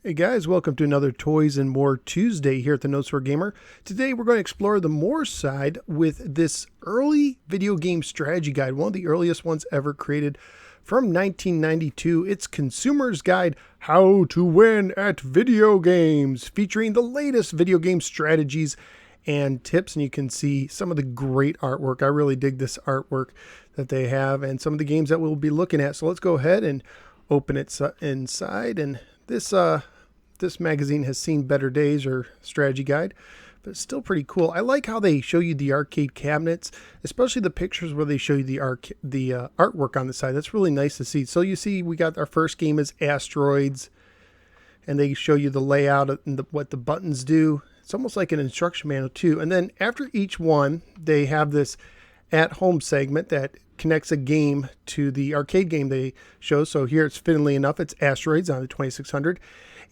Hey guys, welcome to another Toys and More Tuesday here at the Notes for a Gamer. Today we're going to explore the more side with this early video game strategy guide, one of the earliest ones ever created from 1992. It's Consumer's Guide, How to Win at Video Games, featuring the latest video game strategies and tips. And you can see some of the great artwork. I really dig this artwork that they have and some of the games that we'll be looking at. So let's go ahead and open it inside. And this magazine has seen better days, or strategy guide, but it's still pretty cool. I like how they show you the arcade cabinets, especially the pictures where they show you the artwork on the side. That's really nice to see. So you see we got our first game is Asteroids, and they show you the layout and what the buttons do. It's almost like an instruction manual too. And then after each one, they have this at-home segment that connects a game to the arcade game they show. So here it's fittingly enough, it's Asteroids on the 2600.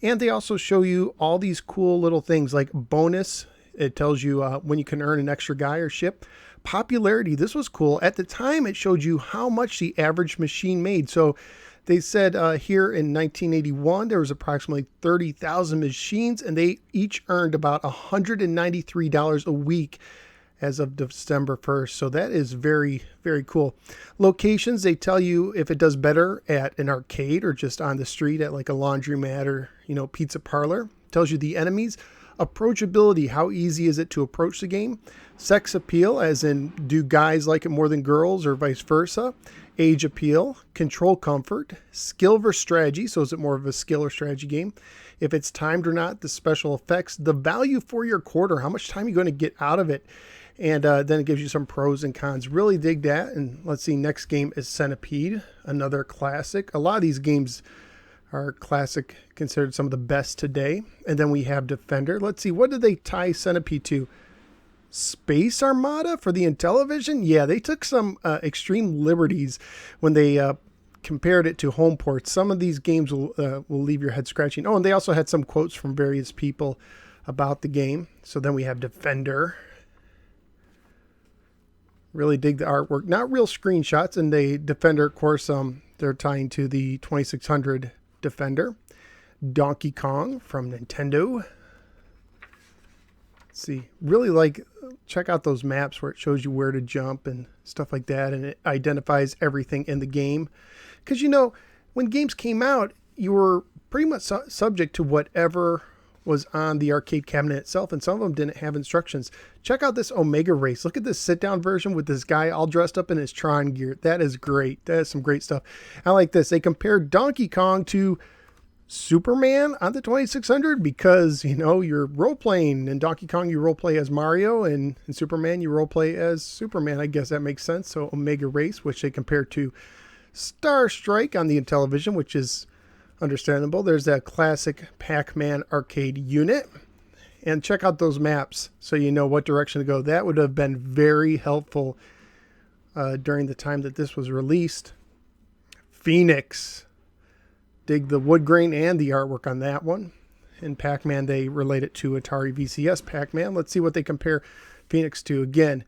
And they also show you all these cool little things like bonus. It tells you when you can earn an extra guy or ship. Popularity, this was cool. At the time, it showed you how much the average machine made. So they said here in 1981, there was approximately 30,000 machines, and they each earned about $193 a week as of December 1st. So that is very, very cool. Locations, they tell you if it does better at an arcade or just on the street at like a laundromat or, pizza parlor. Tells you the enemies. Approachability, how easy is it to approach the game? Sex appeal, as in do guys like it more than girls or vice versa? Age appeal, control comfort, skill versus strategy, so is it more of a skill or strategy game? If it's timed or not, the special effects, the value for your quarter, how much time you're going to get out of it. And then it gives you some pros and cons. Really dig that. And let's see, next game is Centipede, another classic. A lot of these games are classic, considered some of the best today. And then we have Defender. Let's see, what did they tie Centipede to? Space Armada for the Intellivision? Yeah, they took some extreme liberties when they compared it to home ports. Some of these games will leave your head scratching. Oh, and they also had some quotes from various people about the game. So then we have Defender. Really dig the artwork. Not real screenshots. And the Defender, of course, they're tying to the 2600 Defender. Donkey Kong from Nintendo. Let's see. Really check out those maps where it shows you where to jump and stuff like that. And it identifies everything in the game. Because, when games came out, you were pretty much subject to whatever was on the arcade cabinet itself, and some of them didn't have instructions. Check out this Omega Race. Look at this sit-down version with this guy all dressed up in his Tron gear. That is great. That is some great stuff. I like this. They compared Donkey Kong to Superman on the 2600 because, you're role-playing. In Donkey Kong, you role-play as Mario, and in Superman, you role-play as Superman. I guess that makes sense. So Omega Race, which they compared to Star Strike on the Intellivision, which is understandable. There's that classic Pac-Man arcade unit. And check out those maps so you know what direction to go. That would have been very helpful during the time that this was released. Phoenix. Dig the wood grain and the artwork on that one. In Pac-Man, they relate it to Atari VCS Pac-Man. Let's see what they compare Phoenix to. Again,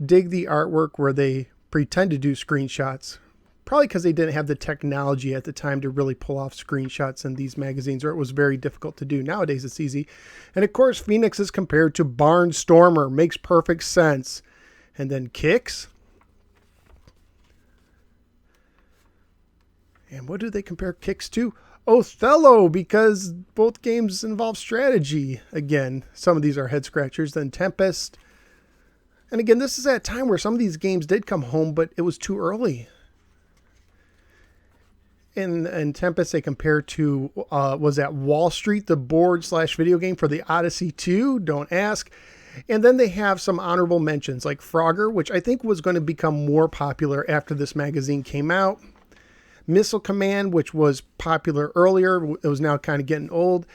dig the artwork where they pretend to do screenshots. Probably because they didn't have the technology at the time to really pull off screenshots in these magazines, or it was very difficult to do. Nowadays, it's easy. And of course, Phoenix is compared to Barnstormer. Makes perfect sense. And then Kicks. And what do they compare Kicks to? Othello, because both games involve strategy. Again, some of these are head scratchers. Then Tempest. And again, this is at a time where some of these games did come home, but it was too early. And Tempest, they compare to, was that Wall Street, the board/video game for the Odyssey 2? Don't ask. And then they have some honorable mentions like Frogger, which I think was going to become more popular after this magazine came out. Missile Command, which was popular earlier. It was now kind of getting old.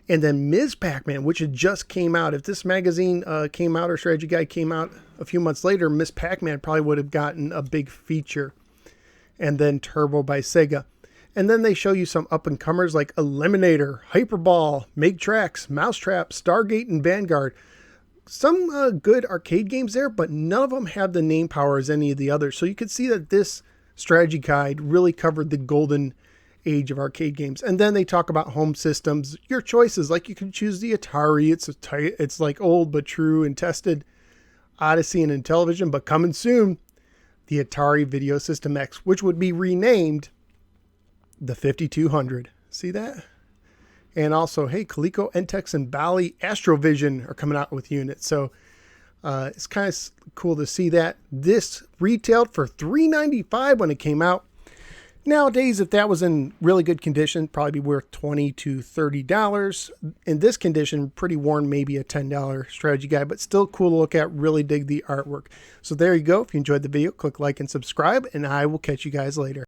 And then Ms. Pac-Man, which had just came out. If this magazine came out, or Strategy Guide came out a few months later, Ms. Pac-Man probably would have gotten a big feature. And then Turbo by Sega. And then they show you some up-and-comers like Eliminator, Hyperball, Make Tracks, Mousetrap, Stargate, and Vanguard. Some good arcade games there, but none of them have the name power as any of the others. So you could see that this strategy guide really covered the golden age of arcade games. And then they talk about home systems, your choices, like you can choose the Atari. It's like old but true and tested. Odyssey and Intellivision, but coming soon, the Atari Video System X, which would be renamed the 5200. See that? And also, hey, Coleco, Entex, and Bally Astrovision are coming out with units. So it's kind of cool to see that. This retailed for $395 when it came out. Nowadays, if that was in really good condition, probably be worth $20 to $30. In this condition, pretty worn, maybe a $10 strategy guide, but still cool to look at. Really dig the artwork. So there you go. If you enjoyed the video, click like and subscribe, and I will catch you guys later.